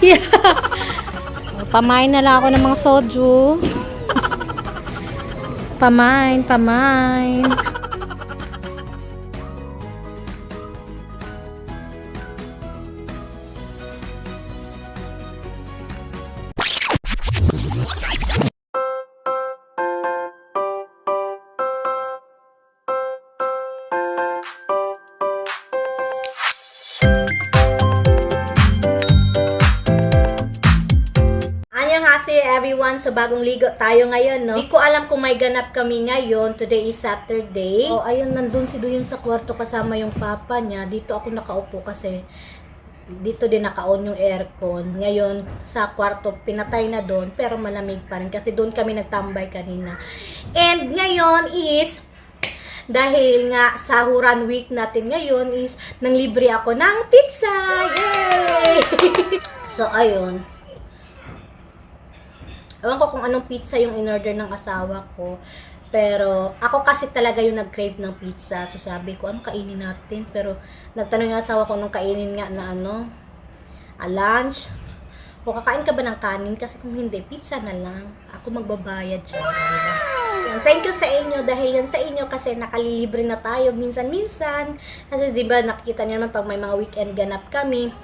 Yeah. Pamain na lang ako ng mga soju. Pamain. Annyeonghaseyo everyone. So bagong ligo tayo ngayon, no? Hindi ko alam kung may ganap kami ngayon. Today is Saturday. Oh, ayun, nandun si Doyon sa kwarto kasama yung papa niya. Dito ako nakaupo kasi dito din naka-on yung aircon. Ngayon, sa kwarto, pinatay na doon, pero malamig pa rin kasi doon kami nagtambay kanina. And ngayon is, dahil nga sahuran week natin ngayon is, nanglibre ako ng pizza! Yay! So, ayun. Ewan ko kung anong pizza yung in-order ng asawa ko. Pero, ako kasi talaga yung nag-crave ng pizza. So, sabi ko, anong kainin natin? Pero, nagtanong yung asawa ko anong kainin nga na lunch. O, kakain ka ba ng kanin? Kasi kung hindi, pizza na lang. Ako magbabayad siya. Diba? Thank you sa inyo. Dahil yan sa inyo kasi nakalilibre na tayo minsan-minsan. Kasi, diba, nakikita niyo naman pag may mga weekend ganap kami.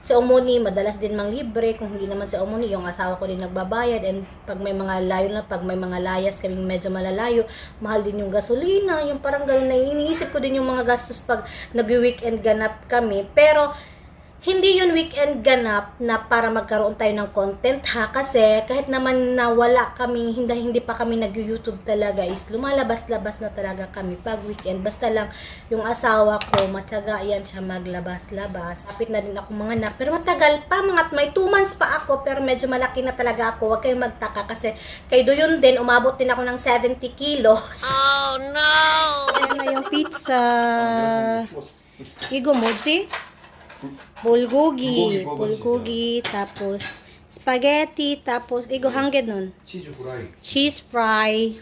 Si Omoni, madalas din mang libre. Kung hindi naman si Omoni, yung asawa ko din nagbabayad. And pag may mga layo na, pag may mga layas kaming medyo malalayo, mahal din yung gasolina. Yung parang gano'n na iniisip ko din yung mga gastos pag nag-weekend ganap kami. Pero, hindi yun weekend ganap na para magkaroon tayo ng content ha. Kasi kahit naman na wala kami, hindi pa kami nag-YouTube talaga is lumalabas-labas na talaga kami pag weekend. Basta lang yung asawa ko, matyaga yan siya maglabas-labas. Kapit na din ako mga anak. Pero matagal pa, may 2 months pa ako. Pero medyo malaki na talaga ako. Huwag kayong magtaka kasi kay Doyon din, umabot din ako ng 70 kilos. Oh no! Ayan na yung pizza. Igo mochi? Bulgogi, tapos spaghetti, tapos igo hangget nun. Cheese fry,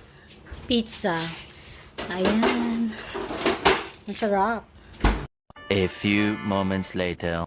pizza. Ayan. Masarap. A few moments later.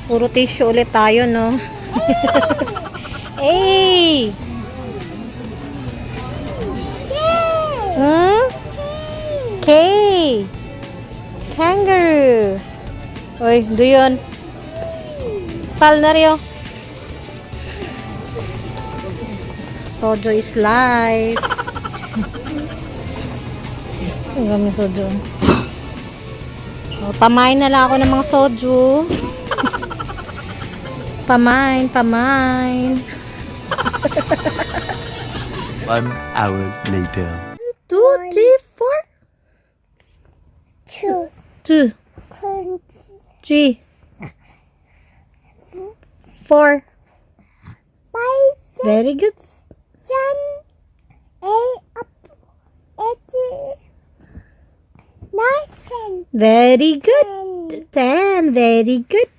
Puro tissue ulit tayo, no? Hey! Hmm? K! Kangaroo! Oy, do yun. Pal na rin, oh. Sojo is life. Ang gamit sojo. Oh, pamain na lang ako ng mga soju. Pamain. 1 hour later. 2, 3, 4. 2. 3. 4. Very good. Very good. 10. Very good.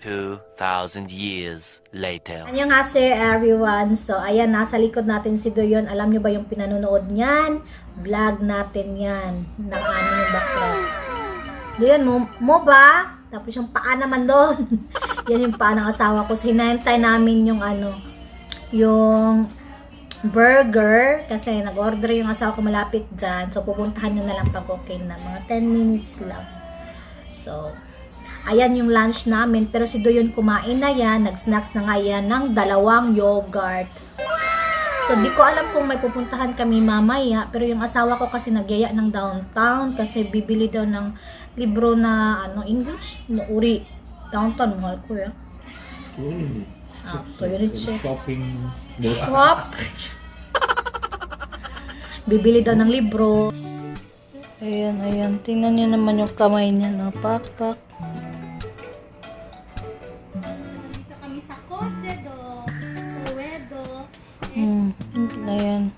2,000 years later. Annyeonghaseyo everyone. So, ayan, nasa likod natin si Doyon. Alam nyo ba yung pinanonood niyan? Vlog natin yan. Ng yung background. Doyon, mo ba? Tapos yung paa naman doon. Yan yung paa ng asawa ko. So, hinahintay namin yung yung burger. Kasi nag-order yung asawa ko malapit dyan. So, pupuntahan nyo na lang pag okay na. Mga 10 minutes lang. So, ayan yung lunch namin. Pero si Doyon kumain na yan. Nag-snacks na nga yan ng 2 yogurt. So, di ko alam kung may pupuntahan kami mamaya. Pero yung asawa ko kasi nagyaya ng downtown. Kasi bibili daw ng libro na English. Uri. Downtown, mahal ko ya. So yun siya. Shopping. Swap. Bibili daw ng libro. Ayan. Tingnan niyo naman yung kamay niya. No? Pak. Dito kami sa kotse do. Uwedo. Ayan.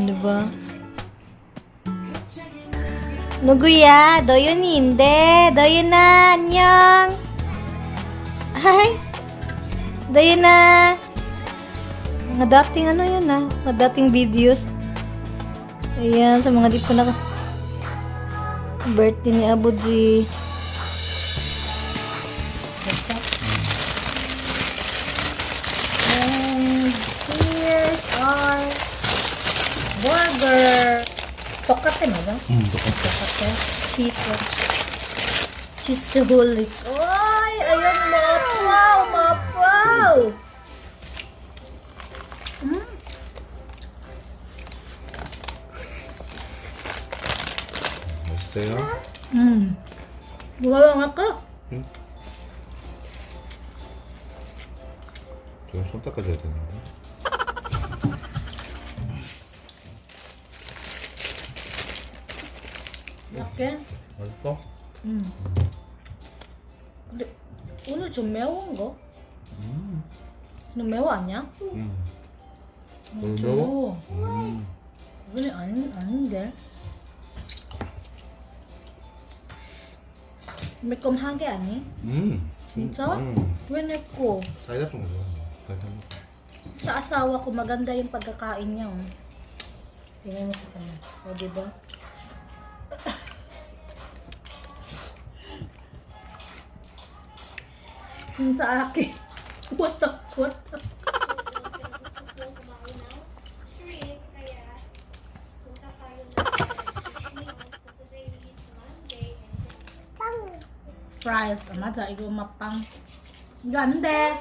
Diba? Nuguya, Doyon hindi. Doyon na, anyong. Ay. Doyon na. Mga dating yun mga dating videos. Ayan, sa mga di ko na birthday ni Abuji. And here's our burger. Tokate mo ba? Tokate. Cheese to hold it. Ay! Ayan, mapaw! 맛있어요? Wala nga ka. 저손 닦아줘야 되는데. Okay. 맛있어? 근데 오늘 좀 매운 거? 너무 매워 아니야? 너무 매워? 그래 아닌데. 매콤한 게 아니? 진짜? 왜 냈고? 사이다 좀 먹어. 사이다 먹어. Sa asawa ko maganda yung pagkakain niya. Oh. Tingnan mo sa kanya. O diba? Yung sa akin. What the? Shrimp, kaya punta tayo na so today is Monday and Fries. 맞아. 이거 맛빵. 이거 안 돼.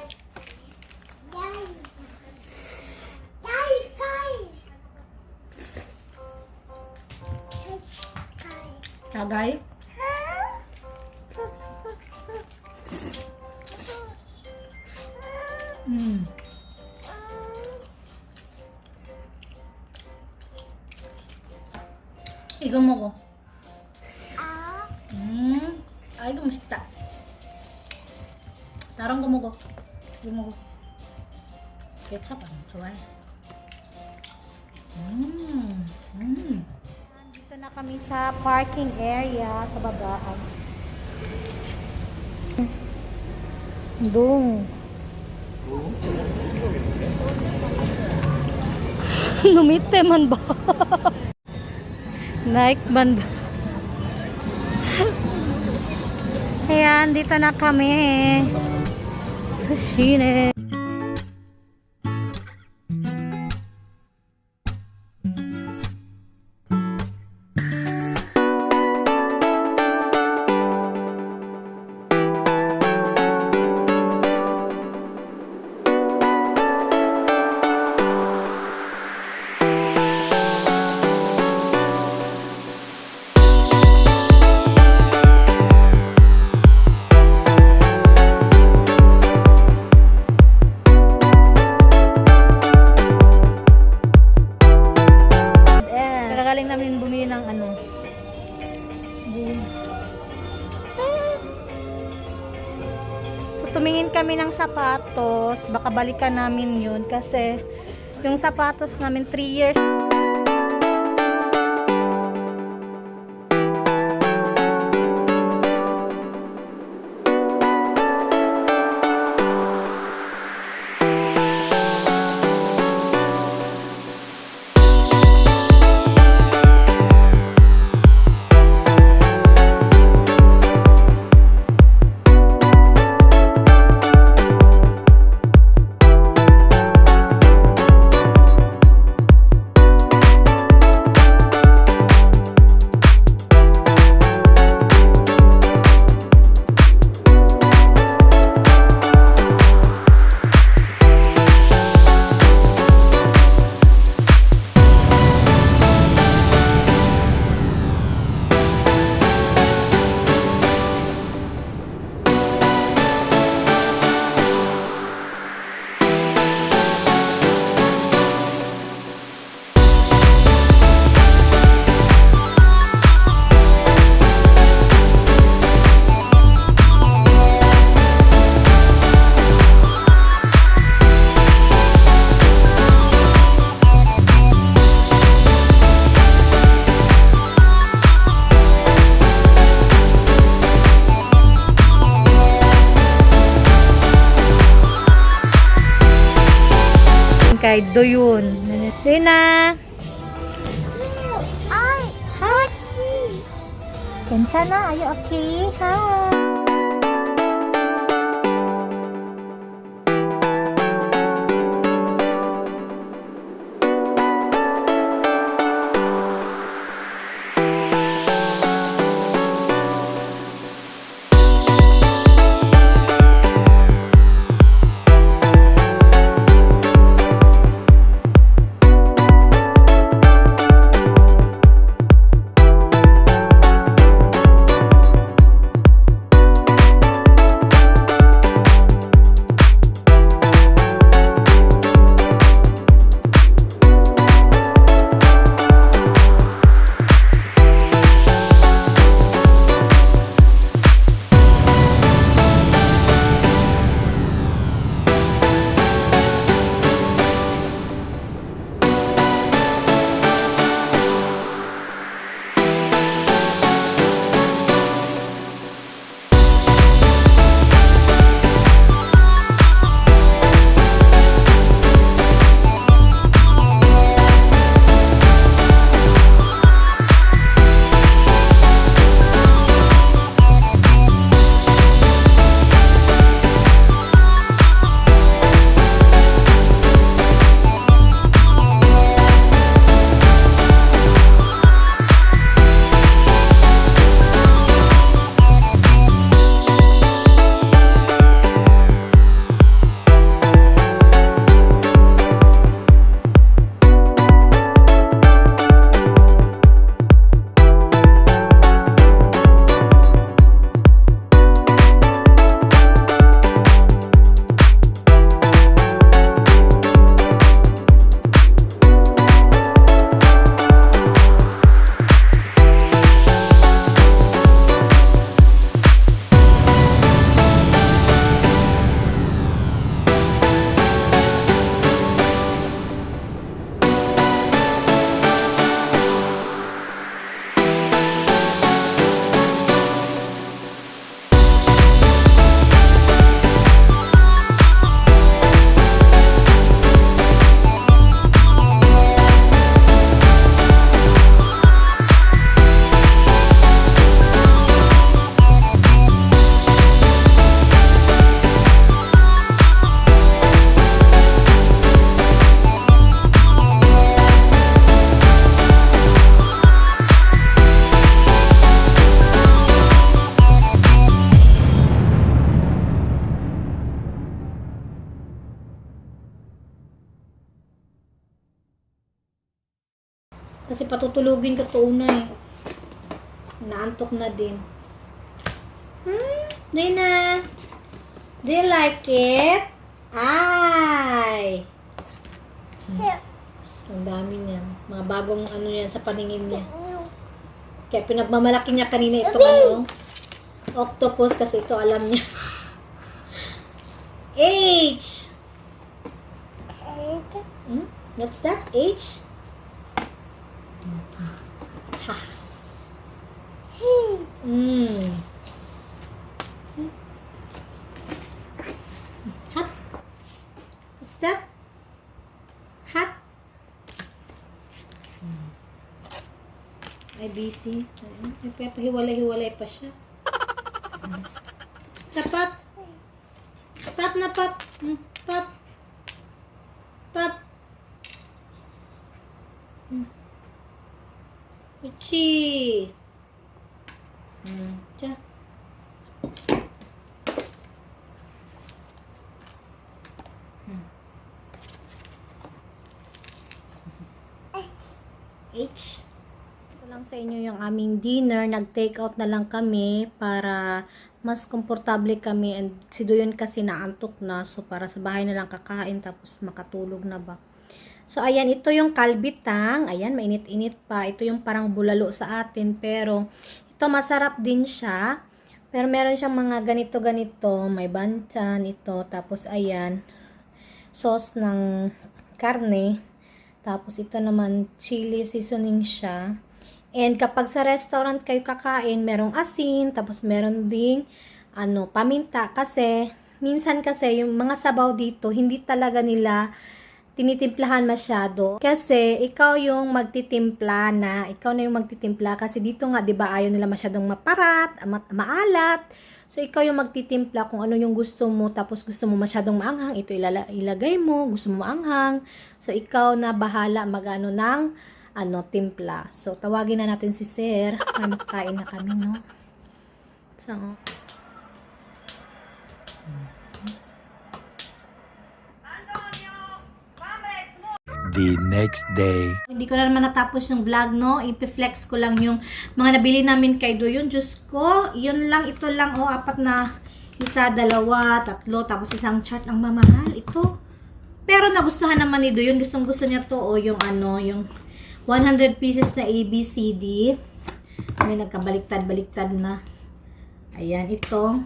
Tagay. 이거 먹어. 아, 이거 맛있다. 다른 거 먹어. 이거 먹어. 케찹 안 좋아해. Dito na kami sa parking area sa babaan. Dong. Numite man ba? Nike man ba? Ayan, dito na kami. Sa Shine. Galing namin bumili ng ano. So tumingin kami ng sapatos, baka balikan namin yun kasi yung sapatos namin 3 years. Kay Doyun. Rina. Hi. 괜찮아? Are you okay? Hi. Kasi patutulugin ka to una eh. Naantok na din. Nina, do you like it? Ay! Ang dami niya. Mga bagong ano yan sa paningin niya. Kaya pinagmamalaki niya kanina itong ano, octopus kasi ito alam niya. H! What's that? H? Ha. Hot? What's that? Hot? Ay, busy. Ay, pahiwalay-hiwalay pa siya. Pap. Pap na pap. Pap. Pap. Uchi. Tiyan. H. Ito lang sa inyo yung aming dinner. Nag-take out na lang kami para mas komportable kami, and si Doyon kasi naantok na, so para sa bahay na lang kakain tapos makatulog na ba. So ayan, ito yung kalbitang. Ayan, mainit-init pa. Ito yung parang bulalo sa atin, pero ito masarap din siya. Pero meron siyang mga ganito-ganito, may banchan ito, tapos ayan, sauce ng karne. Tapos ito naman, chili seasoning siya. And kapag sa restaurant kayo kakain, merong asin, tapos meron ding paminta. Kasi, minsan kasi yung mga sabaw dito, hindi talaga nila tinitimplahan masyado. Kasi, ikaw yung magtitimpla ikaw na yung magtitimpla. Kasi dito nga, di ba, ayaw nila masyadong maparat, maalat. So, ikaw yung magtitimpla kung ano yung gusto mo, tapos gusto mo masyadong maanghang, ito ilagay mo, gusto mo maanghang. So, ikaw na bahala mag-ano ng timpla. So, tawagin na natin si Sir para makakain na kami, no? So, The next day. hindi ko na naman natapos yung vlog, no? Ipiflex ko lang yung mga nabili namin kay Doyon. Diyos ko, yun lang, ito lang, 4 na, 1, 2, 3, tapos isang chart. Ang mamahal, ito. Pero nagustuhan naman ni Doyon, gustong-gusto niya to, yung yung 100 pieces na ABCD. May nagkabaliktad-baliktad na. Ayan, ito.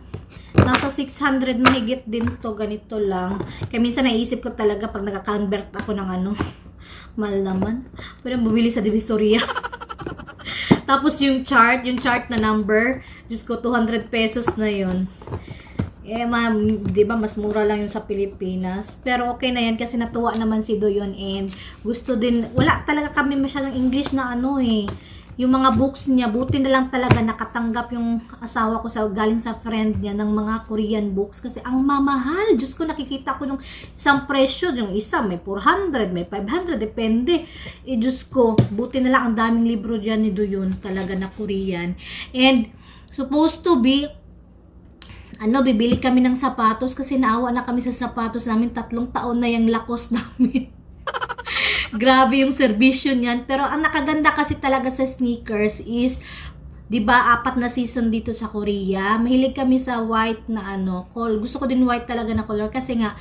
Nasa 600 mahigit din to, ganito lang. Kaya minsan naisip ko talaga pag nagka-convert ako ng mahal naman. Pwede bumili sa Divisoria. Tapos yung chart na number, Diyos ko, 200 pesos na yun. Eh, ma'am, di ba, mas mura lang yung sa Pilipinas. Pero okay na yan kasi natuwa naman si Doyon, and gusto din, wala talaga kami masyadong English na yung mga books niya, buti na lang talaga nakatanggap yung asawa ko galing sa friend niya ng mga Korean books kasi ang mamahal. Diyos ko, nakikita ko yung isang presyo, yung isa may 400, may 500, depende. Diyos ko, buti na lang ang daming libro dyan ni Doyon talaga na Korean. And supposed to be, bibili kami ng sapatos kasi naawa na kami sa sapatos namin. 3 taon na yung lakos namin. Grabe yung serbisyo niyan. Pero ang nakaganda kasi talaga sa sneakers is, 'di ba, 4 na season dito sa Korea. Mahilig kami sa white na gusto ko din white talaga na color kasi nga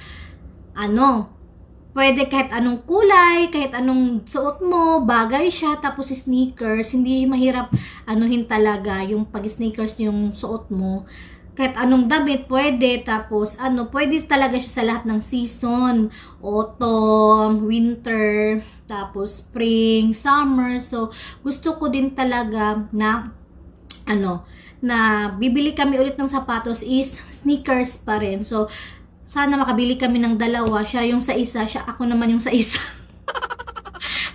pwede kahit anong kulay, kahit anong suot mo, bagay siya. Tapos sneakers, hindi mahirap talaga yung pag sneakers yung suot mo. Kahit anong damit, pwede. Tapos, pwede talaga siya sa lahat ng season. Autumn, winter, tapos spring, summer. So, gusto ko din talaga na, na bibili kami ulit ng sapatos is sneakers pa rin. So, sana makabili kami ng 2. Siya yung sa isa, ako naman yung sa isa.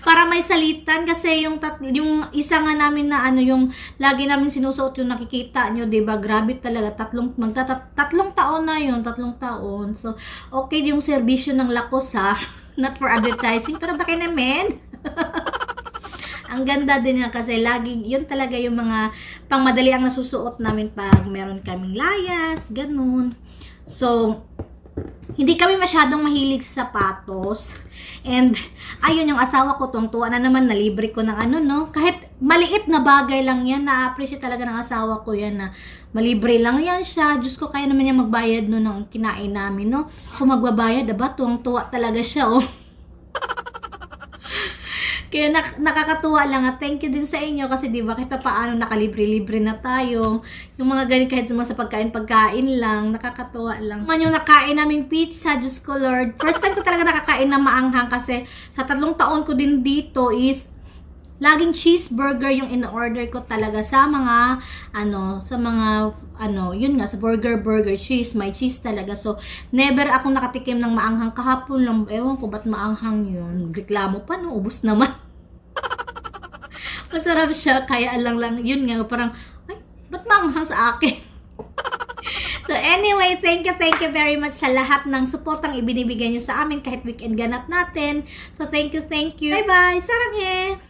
Para may salitan kasi yung isa nga namin na yung lagi namin sinusuot yung nakikita nyo, 'di ba? Grabe talaga, 3 taon na yun, 3 taon. So, okay yung serbisyo ng Lakos, ha. Not for advertising, pero bakit naman? Ang ganda din yan kasi lagi, yun talaga yung mga pangmadali ang nasusuot namin pag meron kaming layas, ganun. So, Hindi kami masyadong mahilig sa sapatos. And, ayun, yung asawa ko, tuwang-tuwa na naman, nalibre ko ng ano, no? Kahit maliit na bagay lang yan, na-appreciate talaga ng asawa ko yan na malibre lang yan siya. Diyos ko, kaya naman niya magbayad no ng kinain namin, no? Kung magbabayad, diba? Tuwang-tuwa talaga siya, oh. Kaya nakakatuwa lang at thank you din sa inyo kasi di ba kahit pa paano nakalibre-libre na tayo. Yung mga ganun kahit sa pagkain lang, nakakatuwa lang. Man yung nakain naming pizza, Diyos ko Lord. First time ko talaga nakakain na maanghang kasi sa 3 taon ko din dito is laging cheeseburger yung in-order ko talaga sa mga yun nga, sa burger, cheese, may cheese talaga. So, never akong nakatikim ng maanghang. Kahapon lang, ewan ko ba't maanghang yun. Reklamo pa, no? Ubus naman. Masarap siya, kaya lang, yun nga, parang, ay, ba't maanghang sa akin? So, anyway, thank you very much sa lahat ng supportang ibinibigay nyo sa amin kahit weekend ganap natin. So, thank you. Bye-bye! Saranghe!